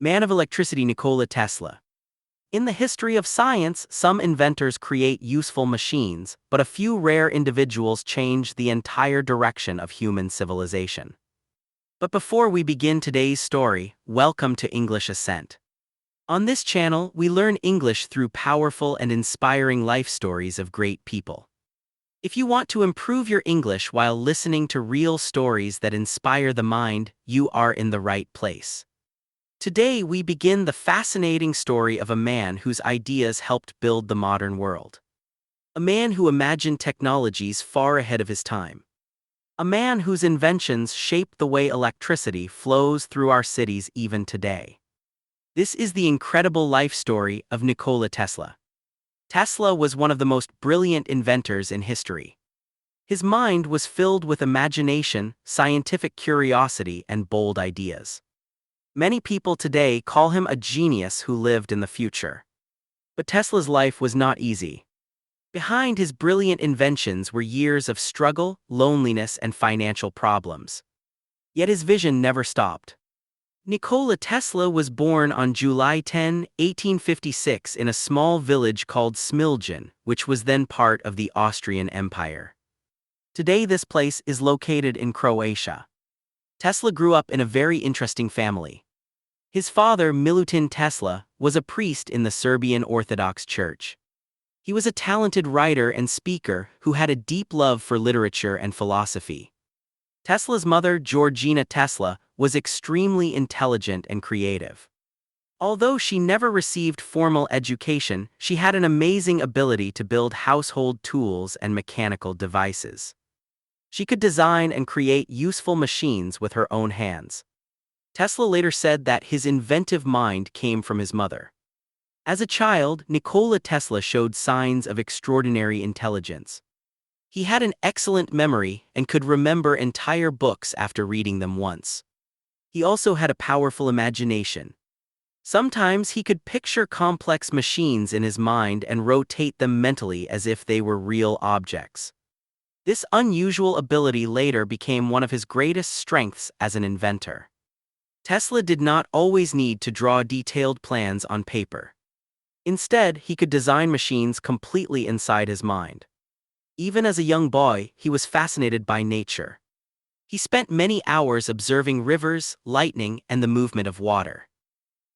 Man of electricity Nikola Tesla. In the history of science, some inventors create useful machines, but a few rare individuals change the entire direction of human civilization. But before we begin today's story, welcome to English Ascent. On this channel, we learn English through powerful and inspiring life stories of great people. If you want to improve your English while listening to real stories that inspire the mind, you are in the right place. Today we begin the fascinating story of a man whose ideas helped build the modern world. A man who imagined technologies far ahead of his time. A man whose inventions shaped the way electricity flows through our cities even today. This is the incredible life story of Nikola Tesla. Tesla was one of the most brilliant inventors in history. His mind was filled with imagination, scientific curiosity, and bold ideas. Many people today call him a genius who lived in the future. But Tesla's life was not easy. Behind his brilliant inventions were years of struggle, loneliness, and financial problems. Yet his vision never stopped. Nikola Tesla was born on July 10, 1856 in a small village called Smiljan, which was then part of the Austrian Empire. Today this place is located in Croatia. Tesla grew up in a very interesting family. His father, Milutin Tesla, was a priest in the Serbian Orthodox Church. He was a talented writer and speaker who had a deep love for literature and philosophy. Tesla's mother, Georgina Tesla, was extremely intelligent and creative. Although she never received formal education, she had an amazing ability to build household tools and mechanical devices. She could design and create useful machines with her own hands. Tesla later said that his inventive mind came from his mother. As a child, Nikola Tesla showed signs of extraordinary intelligence. He had an excellent memory and could remember entire books after reading them once. He also had a powerful imagination. Sometimes he could picture complex machines in his mind and rotate them mentally as if they were real objects. This unusual ability later became one of his greatest strengths as an inventor. Tesla did not always need to draw detailed plans on paper. Instead, he could design machines completely inside his mind. Even as a young boy, he was fascinated by nature. He spent many hours observing rivers, lightning, and the movement of water.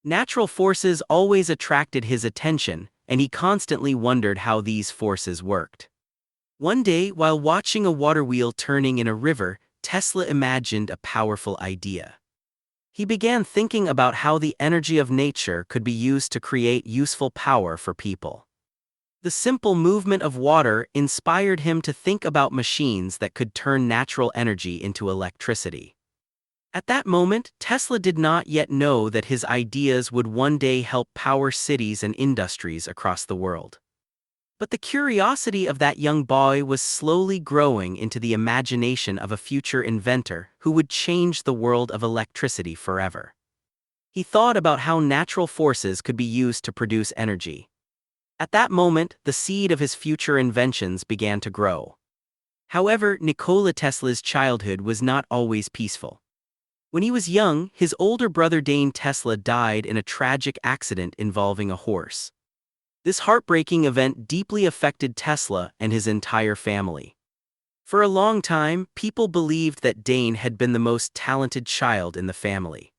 Natural forces always attracted his attention, and he constantly wondered how these forces worked. One day, while watching a water wheel turning in a river, Tesla imagined a powerful idea. He began thinking about how the energy of nature could be used to create useful power for people. The simple movement of water inspired him to think about machines that could turn natural energy into electricity. At that moment, Tesla did not yet know that his ideas would one day help power cities and industries across the world. But the curiosity of that young boy was slowly growing into the imagination of a future inventor who would change the world of electricity forever. He thought about how natural forces could be used to produce energy. At that moment, the seed of his future inventions began to grow. However, Nikola Tesla's childhood was not always peaceful. When he was young, his older brother Dane Tesla died in a tragic accident involving a horse. This heartbreaking event deeply affected Tesla and his entire family. For a long time, people believed that Dane had been the most talented child in the family.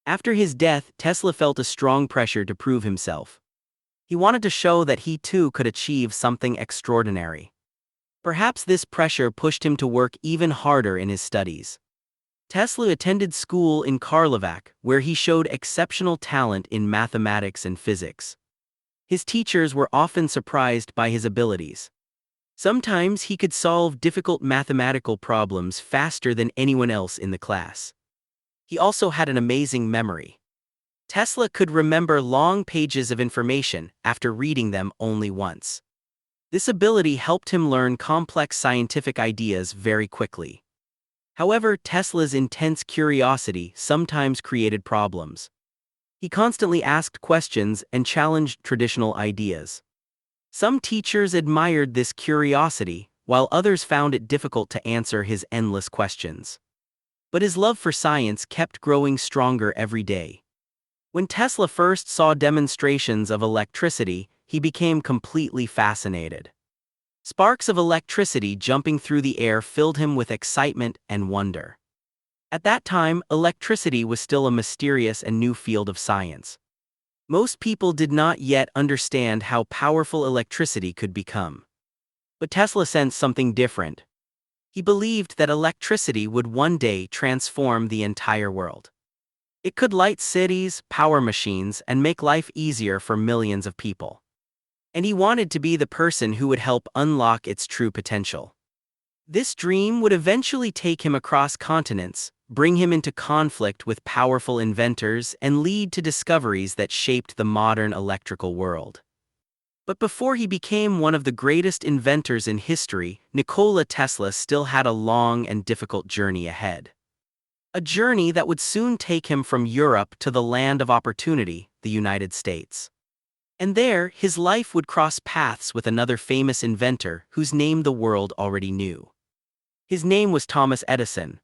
After his death, Tesla felt a strong pressure to prove himself. He wanted to show that he too could achieve something extraordinary. Perhaps this pressure pushed him to work even harder in his studies. Tesla attended school in Karlovac, where he showed exceptional talent in mathematics and physics. His teachers were often surprised by his abilities. Sometimes he could solve difficult mathematical problems faster than anyone else in the class. He also had an amazing memory. Tesla could remember long pages of information after reading them only once. This ability helped him learn complex scientific ideas very quickly. However, Tesla's intense curiosity sometimes created problems. He constantly asked questions and challenged traditional ideas. Some teachers admired this curiosity, while others found it difficult to answer his endless questions. But his love for science kept growing stronger every day. When Tesla first saw demonstrations of electricity, he became completely fascinated. Sparks of electricity jumping through the air filled him with excitement and wonder. At that time, electricity was still a mysterious and new field of science. Most people did not yet understand how powerful electricity could become. But Tesla sensed something different. He believed that electricity would one day transform the entire world. It could light cities, power machines, and make life easier for millions of people. And he wanted to be the person who would help unlock its true potential. This dream would eventually take him across continents, bring him into conflict with powerful inventors, and lead to discoveries that shaped the modern electrical world. But before he became one of the greatest inventors in history, Nikola Tesla still had a long and difficult journey ahead. A journey that would soon take him from Europe to the land of opportunity, the United States. And there, his life would cross paths with another famous inventor whose name the world already knew. His name was Thomas Edison.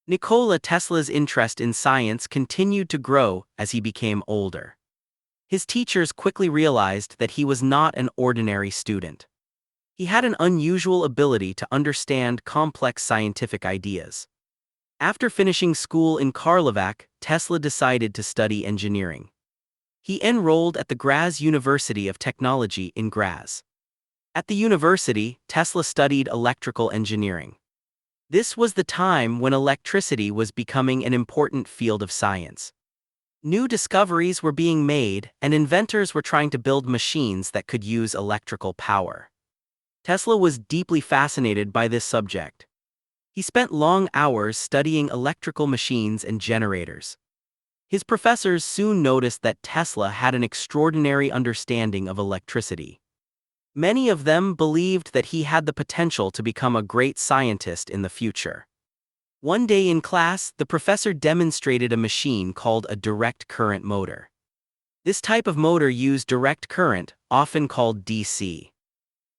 Nikola Tesla's interest in science continued to grow as he became older. His teachers quickly realized that he was not an ordinary student. He had an unusual ability to understand complex scientific ideas. After finishing school in Karlovac, Tesla decided to study engineering. He enrolled at the Graz University of Technology in Graz. At the university, Tesla studied electrical engineering. This was the time when electricity was becoming an important field of science. New discoveries were being made, and inventors were trying to build machines that could use electrical power. Tesla was deeply fascinated by this subject. He spent long hours studying electrical machines and generators. His professors soon noticed that Tesla had an extraordinary understanding of electricity. Many of them believed that he had the potential to become a great scientist in the future. One day in class, the professor demonstrated a machine called a direct current motor. This type of motor used direct current, often called DC.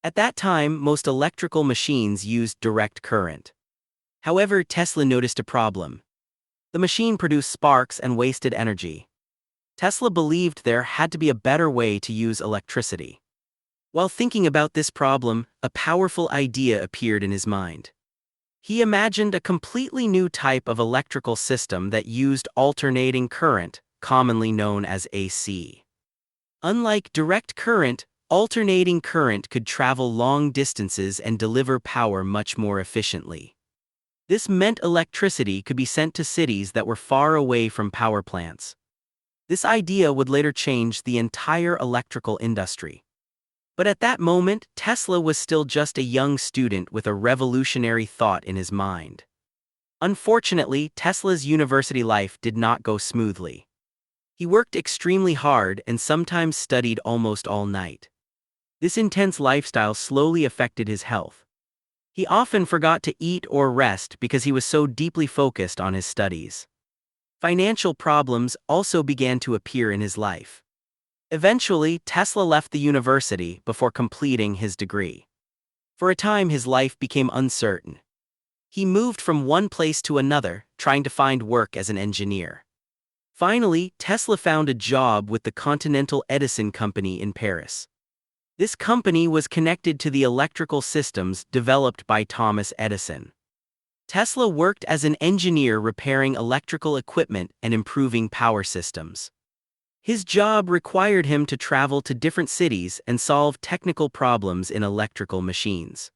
At that time, most electrical machines used direct current. However, Tesla noticed a problem. The machine produced sparks and wasted energy. Tesla believed there had to be a better way to use electricity. While thinking about this problem, a powerful idea appeared in his mind. He imagined a completely new type of electrical system that used alternating current, commonly known as AC. Unlike direct current, alternating current could travel long distances and deliver power much more efficiently. This meant electricity could be sent to cities that were far away from power plants. This idea would later change the entire electrical industry. But at that moment, Tesla was still just a young student with a revolutionary thought in his mind. Unfortunately, Tesla's university life did not go smoothly. He worked extremely hard and sometimes studied almost all night. This intense lifestyle slowly affected his health. He often forgot to eat or rest because he was so deeply focused on his studies. Financial problems also began to appear in his life. Eventually, Tesla left the university before completing his degree. For a time, his life became uncertain. He moved from one place to another, trying to find work as an engineer. Finally, Tesla found a job with the Continental Edison Company in Paris. This company was connected to the electrical systems developed by Thomas Edison. Tesla worked as an engineer repairing electrical equipment and improving power systems. His job required him to travel to different cities and solve technical problems in electrical machines.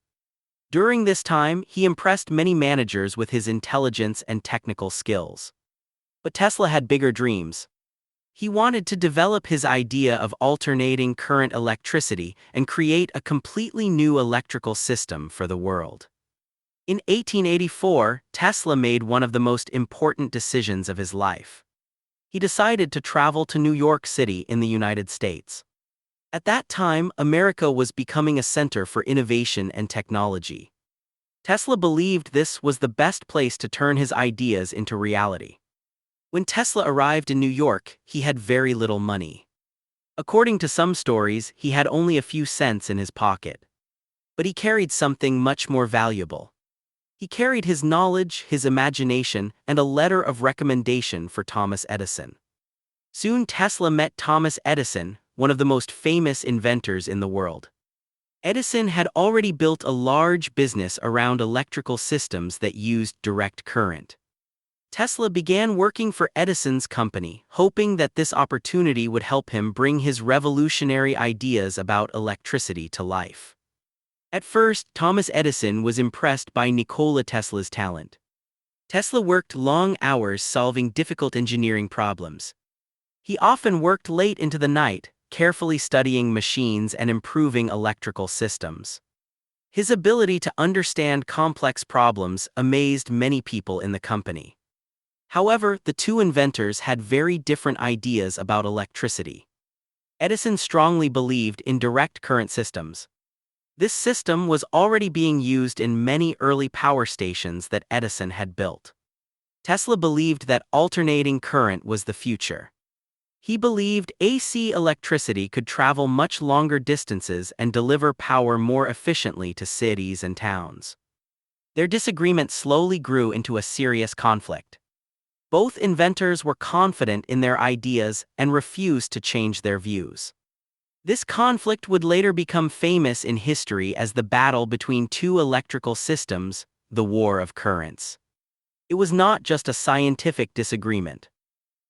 During this time, he impressed many managers with his intelligence and technical skills. But Tesla had bigger dreams. He wanted to develop his idea of alternating current electricity and create a completely new electrical system for the world. In 1884, Tesla made one of the most important decisions of his life. He decided to travel to New York City in the United States. At that time, America was becoming a center for innovation and technology. Tesla believed this was the best place to turn his ideas into reality. When Tesla arrived in New York, he had very little money. According to some stories, he had only a few cents in his pocket. But he carried something much more valuable. He carried his knowledge, his imagination, and a letter of recommendation for Thomas Edison. Soon Tesla met Thomas Edison, one of the most famous inventors in the world. Edison had already built a large business around electrical systems that used direct current. Tesla began working for Edison's company, hoping that this opportunity would help him bring his revolutionary ideas about electricity to life. At first, Thomas Edison was impressed by Nikola Tesla's talent. Tesla worked long hours solving difficult engineering problems. He often worked late into the night, carefully studying machines and improving electrical systems. His ability to understand complex problems amazed many people in the company. However, the two inventors had very different ideas about electricity. Edison strongly believed in direct current systems. This system was already being used in many early power stations that Edison had built. Tesla believed that alternating current was the future. He believed AC electricity could travel much longer distances and deliver power more efficiently to cities and towns. Their disagreement slowly grew into a serious conflict. Both inventors were confident in their ideas and refused to change their views. This conflict would later become famous in history as the battle between two electrical systems, the War of Currents. It was not just a scientific disagreement.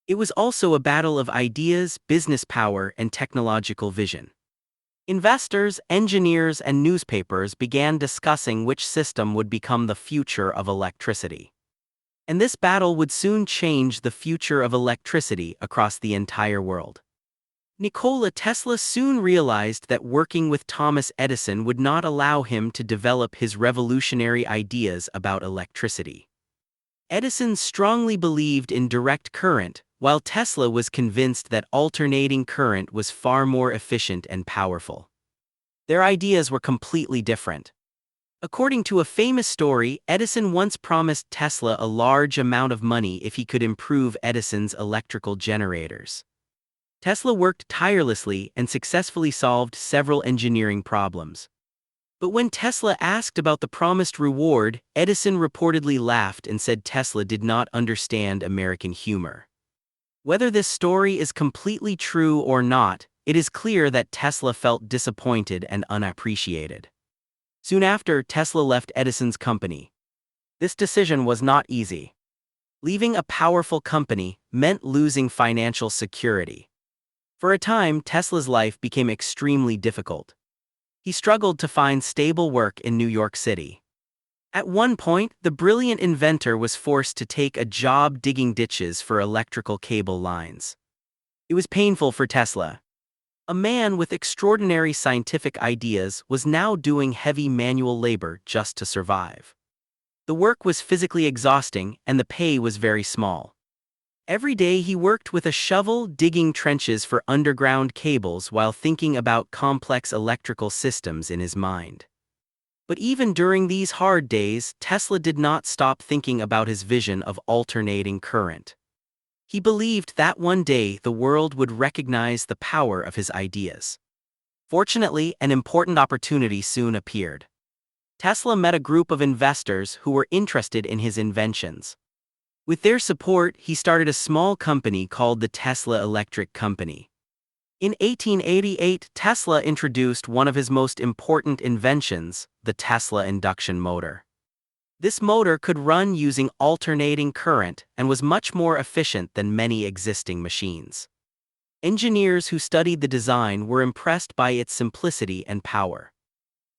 It was also a battle of ideas, business power, and technological vision. Investors, engineers, and newspapers began discussing which system would become the future of electricity. And this battle would soon change the future of electricity across the entire world. Nikola Tesla soon realized that working with Thomas Edison would not allow him to develop his revolutionary ideas about electricity. Edison strongly believed in direct current, while Tesla was convinced that alternating current was far more efficient and powerful. Their ideas were completely different. According to a famous story, Edison once promised Tesla a large amount of money if he could improve Edison's electrical generators. Tesla worked tirelessly and successfully solved several engineering problems. But when Tesla asked about the promised reward, Edison reportedly laughed and said Tesla did not understand American humor. Whether this story is completely true or not, it is clear that Tesla felt disappointed and unappreciated. Soon after, Tesla left Edison's company. This decision was not easy. Leaving a powerful company meant losing financial security. For a time, Tesla's life became extremely difficult. He struggled to find stable work in New York City. At one point, the brilliant inventor was forced to take a job digging ditches for electrical cable lines. It was painful for Tesla. A man with extraordinary scientific ideas was now doing heavy manual labor just to survive. The work was physically exhausting and the pay was very small. Every day he worked with a shovel digging trenches for underground cables while thinking about complex electrical systems in his mind. But even during these hard days, Tesla did not stop thinking about his vision of alternating current. He believed that one day the world would recognize the power of his ideas. Fortunately, an important opportunity soon appeared. Tesla met a group of investors who were interested in his inventions. With their support, he started a small company called the Tesla Electric Company. In 1888, Tesla introduced one of his most important inventions, the Tesla induction motor. This motor could run using alternating current and was much more efficient than many existing machines. Engineers who studied the design were impressed by its simplicity and power.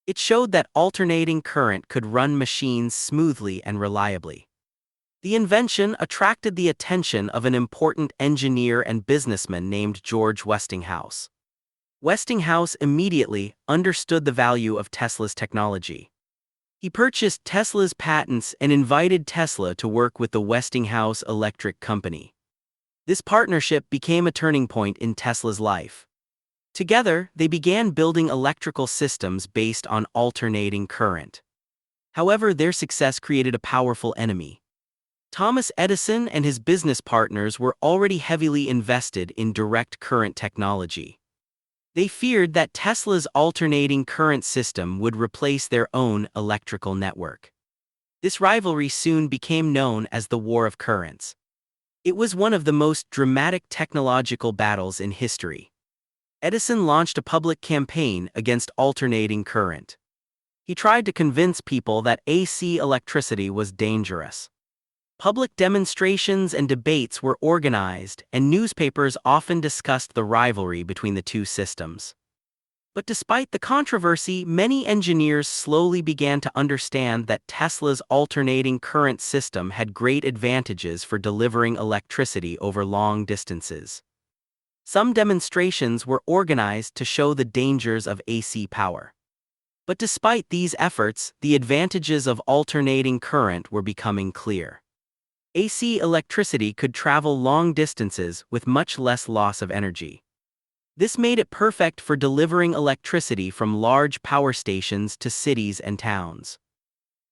It showed that alternating current could run machines smoothly and reliably. The invention attracted the attention of an important engineer and businessman named George Westinghouse. Westinghouse immediately understood the value of Tesla's technology. He purchased Tesla's patents and invited Tesla to work with the Westinghouse Electric Company. This partnership became a turning point in Tesla's life. Together, they began building electrical systems based on alternating current. However, their success created a powerful enemy. Thomas Edison and his business partners were already heavily invested in direct current technology. They feared that Tesla's alternating current system would replace their own electrical network. This rivalry soon became known as the War of Currents. It was one of the most dramatic technological battles in history. Edison launched a public campaign against alternating current. He tried to convince people that AC electricity was dangerous. Public demonstrations and debates were organized, and newspapers often discussed the rivalry between the two systems. But despite the controversy, many engineers slowly began to understand that Tesla's alternating current system had great advantages for delivering electricity over long distances. Some demonstrations were organized to show the dangers of AC power. But despite these efforts, the advantages of alternating current were becoming clear. AC electricity could travel long distances with much less loss of energy. This made it perfect for delivering electricity from large power stations to cities and towns.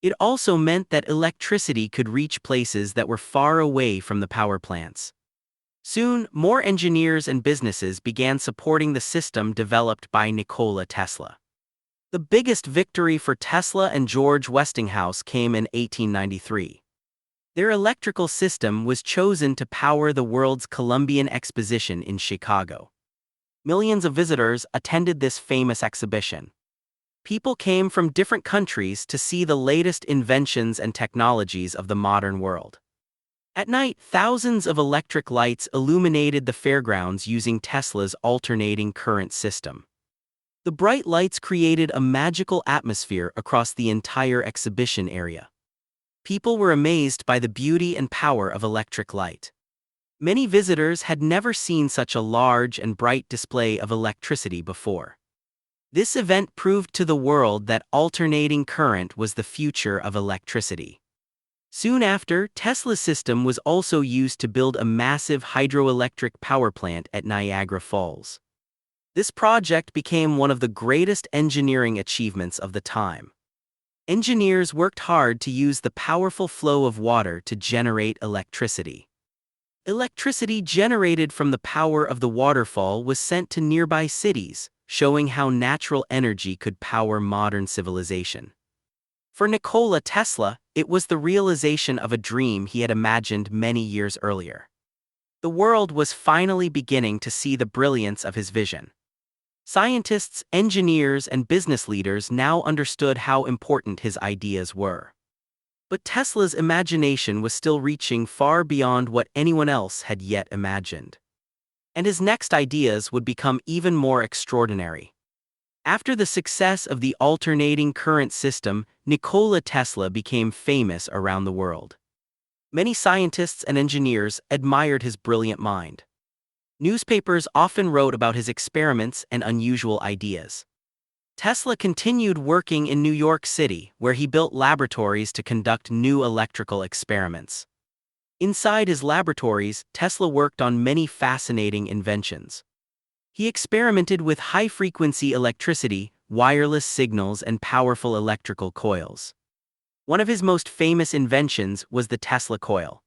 It also meant that electricity could reach places that were far away from the power plants. Soon, more engineers and businesses began supporting the system developed by Nikola Tesla. The biggest victory for Tesla and George Westinghouse came in 1893. Their electrical system was chosen to power the world's Columbian Exposition in Chicago. Millions of visitors attended this famous exhibition. People came from different countries to see the latest inventions and technologies of the modern world. At night, thousands of electric lights illuminated the fairgrounds using Tesla's alternating current system. The bright lights created a magical atmosphere across the entire exhibition area. People were amazed by the beauty and power of electric light. Many visitors had never seen such a large and bright display of electricity before. This event proved to the world that alternating current was the future of electricity. Soon after, Tesla's system was also used to build a massive hydroelectric power plant at Niagara Falls. This project became one of the greatest engineering achievements of the time. Engineers worked hard to use the powerful flow of water to generate electricity. Electricity generated from the power of the waterfall was sent to nearby cities, showing how natural energy could power modern civilization. For Nikola Tesla, it was the realization of a dream he had imagined many years earlier. The world was finally beginning to see the brilliance of his vision. Scientists, engineers, and business leaders now understood how important his ideas were. But Tesla's imagination was still reaching far beyond what anyone else had yet imagined. And his next ideas would become even more extraordinary. After the success of the alternating current system, Nikola Tesla became famous around the world. Many scientists and engineers admired his brilliant mind. Newspapers often wrote about his experiments and unusual ideas. Tesla continued working in New York City, where he built laboratories to conduct new electrical experiments. Inside his laboratories, Tesla worked on many fascinating inventions. He experimented with high-frequency electricity, wireless signals, and powerful electrical coils. One of his most famous inventions was the Tesla coil.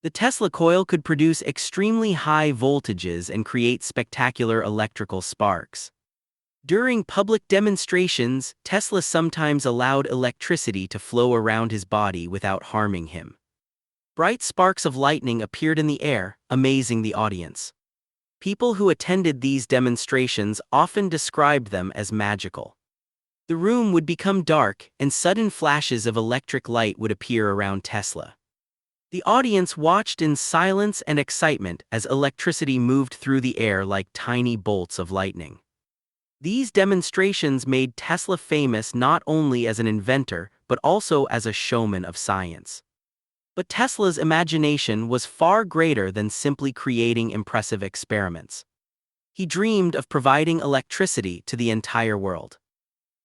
The Tesla coil could produce extremely high voltages and create spectacular electrical sparks. During public demonstrations, Tesla sometimes allowed electricity to flow around his body without harming him. Bright sparks of lightning appeared in the air, amazing the audience. People who attended these demonstrations often described them as magical. The room would become dark, and sudden flashes of electric light would appear around Tesla. The audience watched in silence and excitement as electricity moved through the air like tiny bolts of lightning. These demonstrations made Tesla famous not only as an inventor, but also as a showman of science. But Tesla's imagination was far greater than simply creating impressive experiments. He dreamed of providing electricity to the entire world.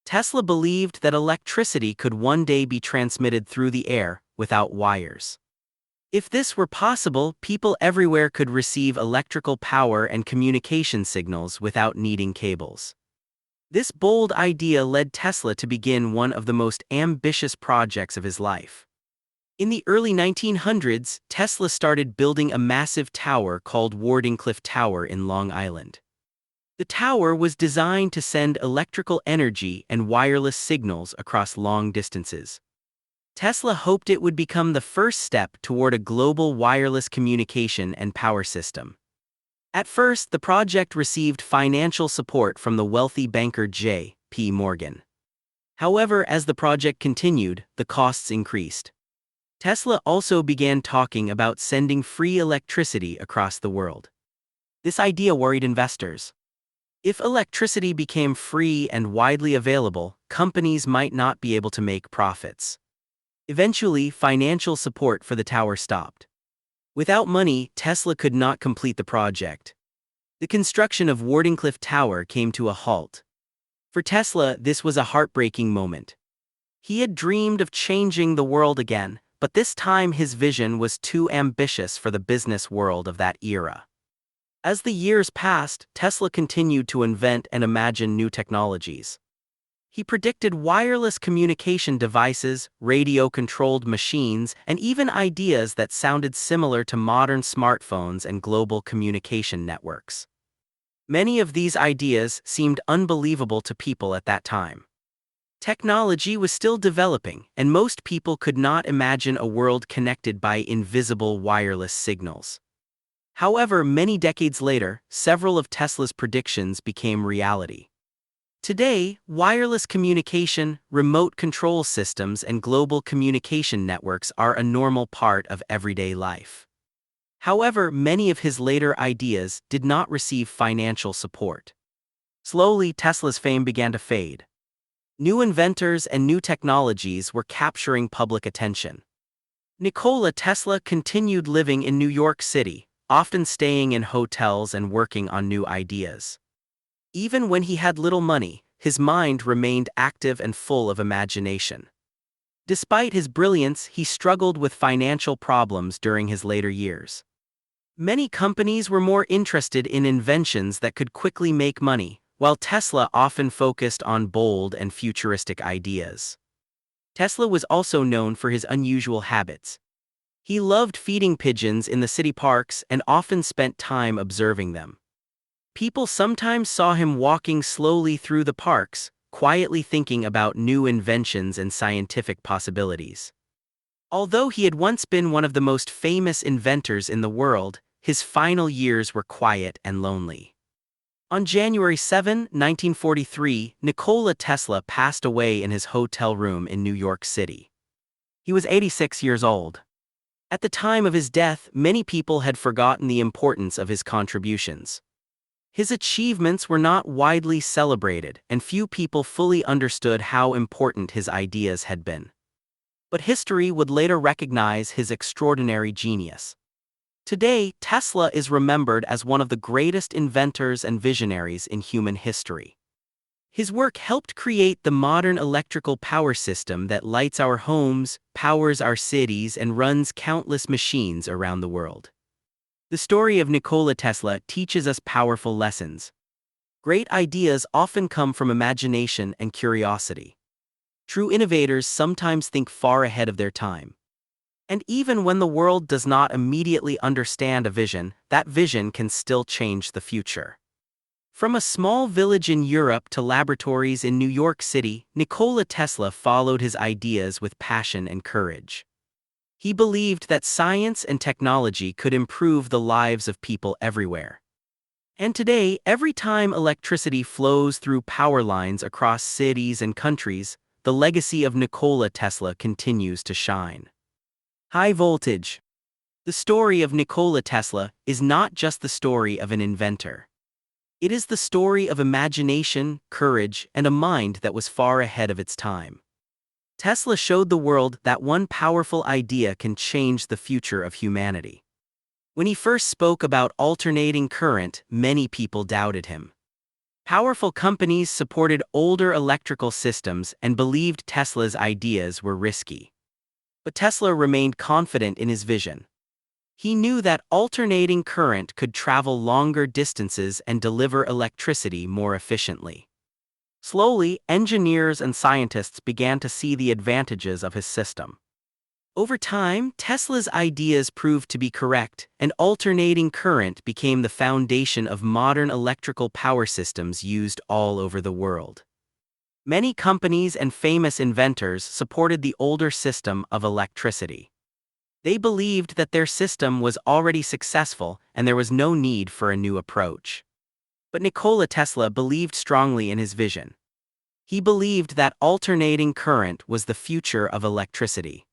Tesla believed that electricity could one day be transmitted through the air, without wires. If this were possible, people everywhere could receive electrical power and communication signals without needing cables. This bold idea led Tesla to begin one of the most ambitious projects of his life. In the early 1900s, Tesla started building a massive tower called Wardenclyffe Tower in Long Island. The tower was designed to send electrical energy and wireless signals across long distances. Tesla hoped it would become the first step toward a global wireless communication and power system. At first, the project received financial support from the wealthy banker J. P. Morgan. However, as the project continued, the costs increased. Tesla also began talking about sending free electricity across the world. This idea worried investors. If electricity became free and widely available, companies might not be able to make profits. Eventually, financial support for the tower stopped. Without money, Tesla could not complete the project. The construction of Wardenclyffe Tower came to a halt. For Tesla, this was a heartbreaking moment. He had dreamed of changing the world again, but this time his vision was too ambitious for the business world of that era. As the years passed, Tesla continued to invent and imagine new technologies. He predicted wireless communication devices, radio-controlled machines, and even ideas that sounded similar to modern smartphones and global communication networks. Many of these ideas seemed unbelievable to people at that time. Technology was still developing, and most people could not imagine a world connected by invisible wireless signals. However, many decades later, several of Tesla's predictions became reality. Today, wireless communication, remote control systems, and global communication networks are a normal part of everyday life. However, many of his later ideas did not receive financial support. Slowly, Tesla's fame began to fade. New inventors and new technologies were capturing public attention. Nikola Tesla continued living in New York City, often staying in hotels and working on new ideas. Even when he had little money, his mind remained active and full of imagination. Despite his brilliance, he struggled with financial problems during his later years. Many companies were more interested in inventions that could quickly make money, while Tesla often focused on bold and futuristic ideas. Tesla was also known for his unusual habits. He loved feeding pigeons in the city parks and often spent time observing them. People sometimes saw him walking slowly through the parks, quietly thinking about new inventions and scientific possibilities. Although he had once been one of the most famous inventors in the world, his final years were quiet and lonely. On January 7, 1943, Nikola Tesla passed away in his hotel room in New York City. He was 86 years old. At the time of his death, many people had forgotten the importance of his contributions. His achievements were not widely celebrated, and few people fully understood how important his ideas had been. But history would later recognize his extraordinary genius. Today, Tesla is remembered as one of the greatest inventors and visionaries in human history. His work helped create the modern electrical power system that lights our homes, powers our cities, and runs countless machines around the world. The story of Nikola Tesla teaches us powerful lessons. Great ideas often come from imagination and curiosity. True innovators sometimes think far ahead of their time. And even when the world does not immediately understand a vision, that vision can still change the future. From a small village in Europe to laboratories in New York City, Nikola Tesla followed his ideas with passion and courage. He believed that science and technology could improve the lives of people everywhere. And today, every time electricity flows through power lines across cities and countries, the legacy of Nikola Tesla continues to shine. High voltage. The story of Nikola Tesla is not just the story of an inventor. It is the story of imagination, courage, and a mind that was far ahead of its time. Tesla showed the world that one powerful idea can change the future of humanity. When he first spoke about alternating current, many people doubted him. Powerful companies supported older electrical systems and believed Tesla's ideas were risky. But Tesla remained confident in his vision. He knew that alternating current could travel longer distances and deliver electricity more efficiently. Slowly, engineers and scientists began to see the advantages of his system. Over time, Tesla's ideas proved to be correct, and alternating current became the foundation of modern electrical power systems used all over the world. Many companies and famous inventors supported the older system of electricity. They believed that their system was already successful and there was no need for a new approach. But Nikola Tesla believed strongly in his vision. He believed that alternating current was the future of electricity.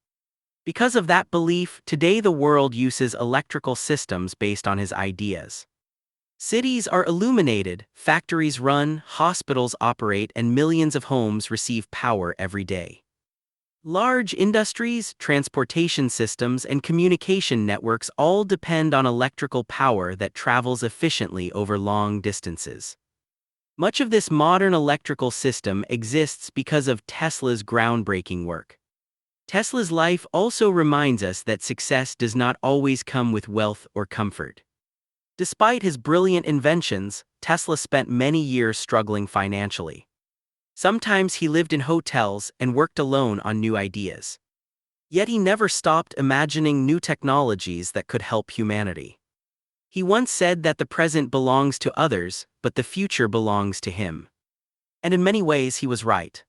Because of that belief, today the world uses electrical systems based on his ideas. Cities are illuminated, factories run, hospitals operate, and millions of homes receive power every day. Large industries, transportation systems, and communication networks all depend on electrical power that travels efficiently over long distances. Much of this modern electrical system exists because of Tesla's groundbreaking work. Tesla's life also reminds us that success does not always come with wealth or comfort. Despite his brilliant inventions, Tesla spent many years struggling financially. Sometimes he lived in hotels and worked alone on new ideas. Yet he never stopped imagining new technologies that could help humanity. He once said that the present belongs to others, but the future belongs to him. And in many ways he was right.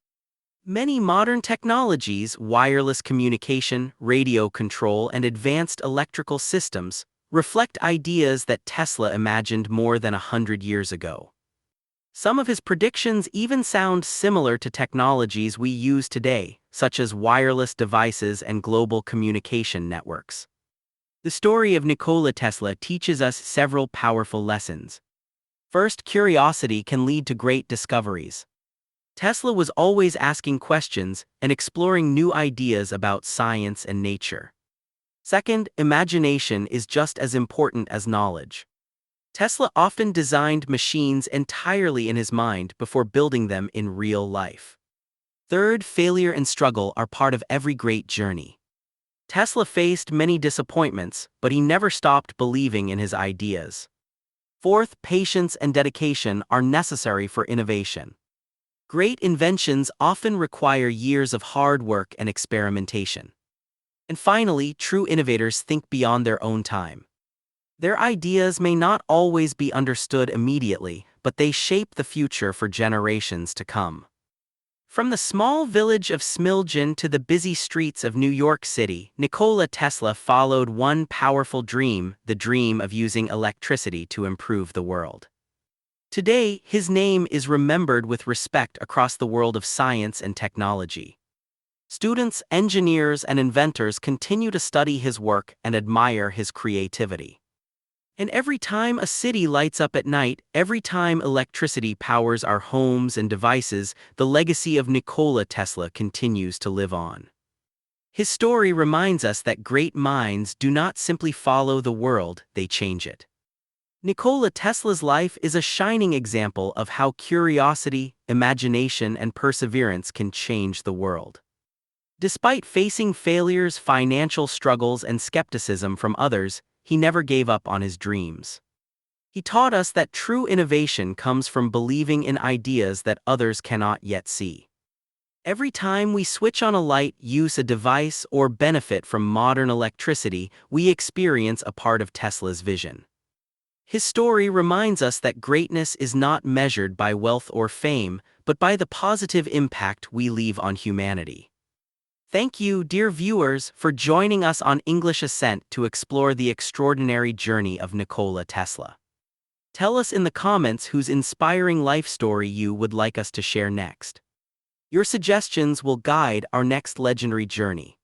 Many modern technologies, wireless communication, radio control, and advanced electrical systems, reflect ideas that Tesla imagined more than 100 years ago. Some of his predictions even sound similar to technologies we use today, such as wireless devices and global communication networks. The story of Nikola Tesla teaches us several powerful lessons. First, curiosity can lead to great discoveries. Tesla was always asking questions and exploring new ideas about science and nature. Second, imagination is just as important as knowledge. Tesla often designed machines entirely in his mind before building them in real life. Third, failure and struggle are part of every great journey. Tesla faced many disappointments, but he never stopped believing in his ideas. Fourth, patience and dedication are necessary for innovation. Great inventions often require years of hard work and experimentation. And finally, true innovators think beyond their own time. Their ideas may not always be understood immediately, but they shape the future for generations to come. From the small village of Smiljan to the busy streets of New York City, Nikola Tesla followed one powerful dream, the dream of using electricity to improve the world. Today, his name is remembered with respect across the world of science and technology. Students, engineers, and inventors continue to study his work and admire his creativity. And every time a city lights up at night, every time electricity powers our homes and devices, the legacy of Nikola Tesla continues to live on. His story reminds us that great minds do not simply follow the world, they change it. Nikola Tesla's life is a shining example of how curiosity, imagination, and perseverance can change the world. Despite facing failures, financial struggles, and skepticism from others, he never gave up on his dreams. He taught us that true innovation comes from believing in ideas that others cannot yet see. Every time we switch on a light, use a device, or benefit from modern electricity, we experience a part of Tesla's vision. His story reminds us that greatness is not measured by wealth or fame, but by the positive impact we leave on humanity. Thank you, dear viewers, for joining us on English Ascent to explore the extraordinary journey of Nikola Tesla. Tell us in the comments whose inspiring life story you would like us to share next. Your suggestions will guide our next legendary journey.